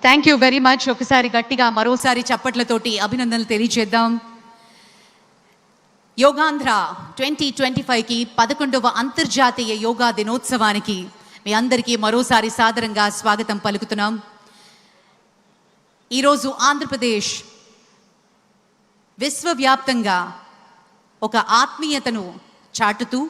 Thank you very much. ఒకసారి గట్టిగా మరోసారి చప్పట్లతోటి అభినందనలు తెలియజేద్దాం. యోగాంధ్ర 2025కి 11వ అంతర్జాతీయ యోగా దినోత్సవానికి మీ అందరికీ మరోసారి సాదరంగా స్వాగతం పలుకుతున్నాం. ఈరోజు ఆంధ్రప్రదేశ్ విశ్వవ్యాప్తంగా ఒక ఆత్మీయతను చాటుతూ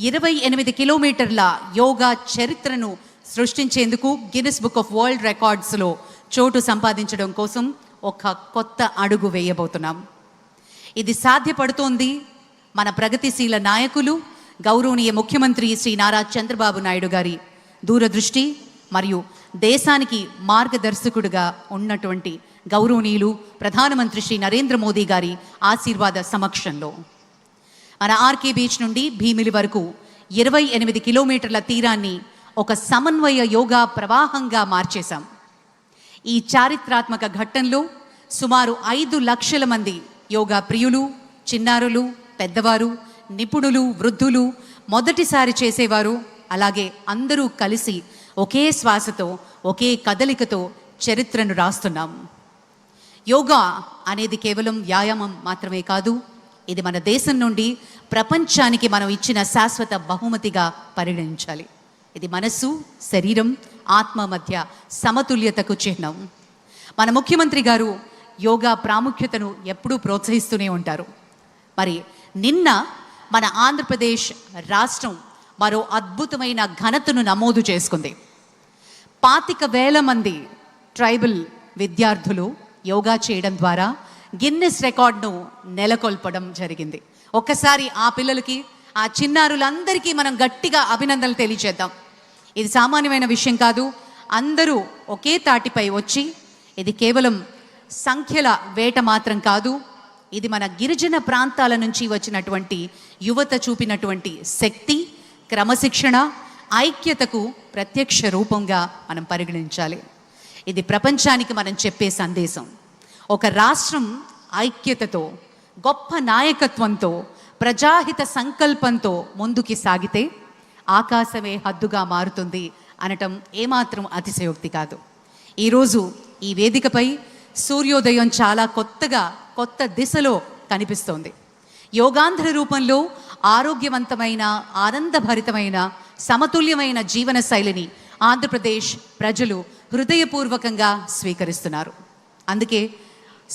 28 కిలోమీటర్ల యోగా చరిత్రను సృష్టించేందుకు గిన్నిస్ బుక్ ఆఫ్ వరల్డ్ రికార్డ్స్లో చోటు సంపాదించడం కోసం ఒక కొత్త అడుగు వేయబోతున్నాం. ఇది సాధ్యపడుతోంది మన ప్రగతిశీల నాయకులు, గౌరవనీయ ముఖ్యమంత్రి శ్రీ నారా చంద్రబాబు నాయుడు గారి దూరదృష్టి మరియు దేశానికి మార్గదర్శకుడిగా ఉన్నటువంటి గౌరవనీయులు ప్రధానమంత్రి శ్రీ నరేంద్ర మోదీ గారి ఆశీర్వాద సమక్షంలో మన ఆర్కే బీచ్ నుండి భీమిలి వరకు 28 కిలోమీటర్ల తీరాన్ని ఒక సమన్వయ యోగా ప్రవాహంగా మార్చేశాం. ఈ చారిత్రాత్మక ఘట్టంలో సుమారు 5 లక్షల మంది యోగా ప్రియులు, చిన్నారులు, పెద్దవారు, నిపుణులు, వృద్ధులు, మొదటిసారి చేసేవారు, అలాగే అందరూ కలిసి ఒకే శ్వాసతో ఒకే కదలికతో చరిత్రను రాస్తున్నాం. యోగా అనేది కేవలం వ్యాయామం మాత్రమే కాదు, ఇది మన దేశం నుండి ప్రపంచానికి మనం ఇచ్చిన శాశ్వత బహుమతిగా పరిగణించాలి. ఇది మనస్సు, శరీరం, ఆత్మ మధ్య సమతుల్యతకు చిహ్నం. మన ముఖ్యమంత్రి గారు యోగా ప్రాముఖ్యతను ఎప్పుడూ ప్రోత్సహిస్తూనే ఉంటారు. మరి నిన్న మన ఆంధ్రప్రదేశ్ రాష్ట్రం మరో అద్భుతమైన ఘనతను నమోదు చేసుకుంది. 25,000 మంది ట్రైబల్ విద్యార్థులు యోగా చేయడం ద్వారా గిన్నిస్ రికార్డును నెలకొల్పడం జరిగింది. ఒక్కసారి ఆ పిల్లలకి, ఆ చిన్నారులందరికీ మనం గట్టిగా అభినందనలు తెలియజేద్దాం. ఇది సామాన్యమైన విషయం కాదు. అందరూ ఒకే తాటిపై వచ్చి, ఇది కేవలం సంఖ్యల వేట మాత్రం కాదు, ఇది మన గిరిజన ప్రాంతాల నుంచి వచ్చినటువంటి యువత చూపినటువంటి శక్తి, క్రమశిక్షణ, ఐక్యతకు ప్రత్యక్ష రూపంగా మనం పరిగణించాలి. ఇది ప్రపంచానికి మనం చెప్పే సందేశం. ఒక రాష్ట్రం ఐక్యతతో, గొప్ప నాయకత్వంతో, ప్రజాహిత సంకల్పంతో ముందుకి సాగితే ఆకాశమే హద్దుగా మారుతుంది అనటం ఏమాత్రం అతిశయోక్తి కాదు. ఈరోజు ఈ వేదికపై సూర్యోదయం చాలా కొత్త దిశలో కనిపిస్తోంది. యోగాంధ్ర రూపంలో ఆరోగ్యవంతమైన, ఆనందభరితమైన, సమతుల్యమైన జీవన శైలిని ఆంధ్రప్రదేశ్ ప్రజలు హృదయపూర్వకంగా స్వీకరిస్తున్నారు. అందుకే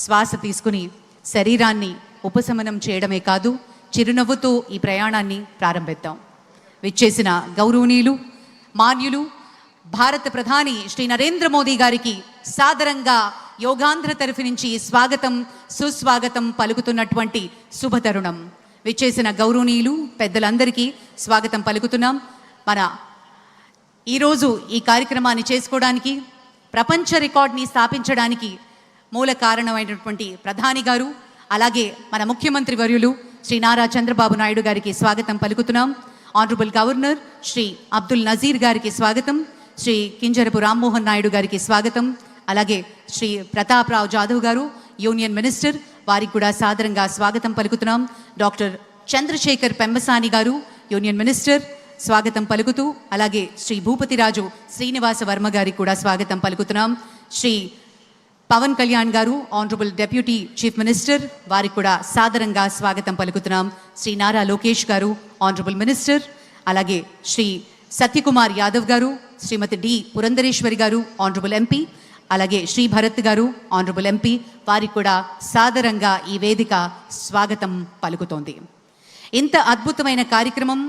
శ్వాస తీసుకుని శరీరాన్ని ఉపశమనం చేయడమే కాదు, చిరునవ్వుతో ఈ ప్రయాణాన్ని ప్రారంభిద్దాం. విచ్చేసిన గౌరవనీయులు, మాన్యులు, భారత ప్రధాని శ్రీ నరేంద్ర మోదీ గారికి సాదరంగా యోగాంధ్ర తరఫు నుంచి స్వాగతం, సుస్వాగతం పలుకుతున్నటువంటి శుభతరుణం. విచ్చేసిన గౌరవనీయులు, పెద్దలందరికీ స్వాగతం పలుకుతున్నాం. మన ఈరోజు ఈ కార్యక్రమాన్ని చేసుకోవడానికి, ప్రపంచ రికార్డ్ని స్థాపించడానికి మూల కారణమైనటువంటి ప్రధాని గారు, అలాగే మన ముఖ్యమంత్రి వర్యులు శ్రీ నారా చంద్రబాబు నాయుడు గారికి స్వాగతం పలుకుతున్నాం. ఆనరబుల్ గవర్నర్ శ్రీ అబ్దుల్ నజీర్ గారికి స్వాగతం, శ్రీ కింజరపు రామ్మోహన్ నాయుడు గారికి స్వాగతం. అలాగే శ్రీ ప్రతాప్ రావు జాదవ్ గారు యూనియన్ మినిస్టర్, వారికి కూడా సాదరంగా స్వాగతం పలుకుతున్నాం. డాక్టర్ చంద్రశేఖర్ పెంబసాని గారు యూనియన్ మినిస్టర్, స్వాగతం పలుకుతూ, అలాగే శ్రీ భూపతిరాజు శ్రీనివాస వర్మ గారికి కూడా స్వాగతం పలుకుతున్నాం. శ్రీ పవన్ కళ్యాణ్ గారు ఆనరబుల్ డెప్యూటీ చీఫ్ మినిస్టర్, వారికి కూడా సాదరంగా స్వాగతం పలుకుతున్నాం. శ్రీ నారా లోకేష్ గారు ఆనరబుల్ మినిస్టర్, అలాగే శ్రీ సత్యకుమార్ యాదవ్ గారు, శ్రీమతి డి పురంధరేశ్వరి గారు ఆనరబుల్ ఎంపీ, అలాగే శ్రీ భరత్ గారు ఆనరబుల్ ఎంపీ, వారికి కూడా సాదరంగా ఈ వేదిక స్వాగతం పలుకుతోంది. ఇంత అద్భుతమైన కార్యక్రమం,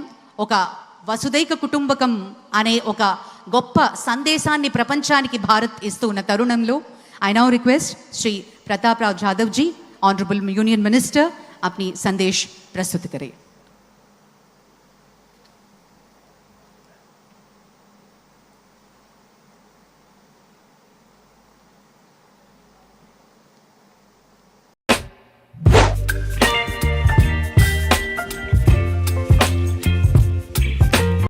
ఒక వసుదైక కుటుంబకం అనే ఒక గొప్ప సందేశాన్ని ప్రపంచానికి భారత్ ఇస్తూ ఉన్న తరుణంలో I now request Shri Pratap Rao Jadhav ji, Honorable Union Minister, अपनी संदेश प्रस्तुत करें.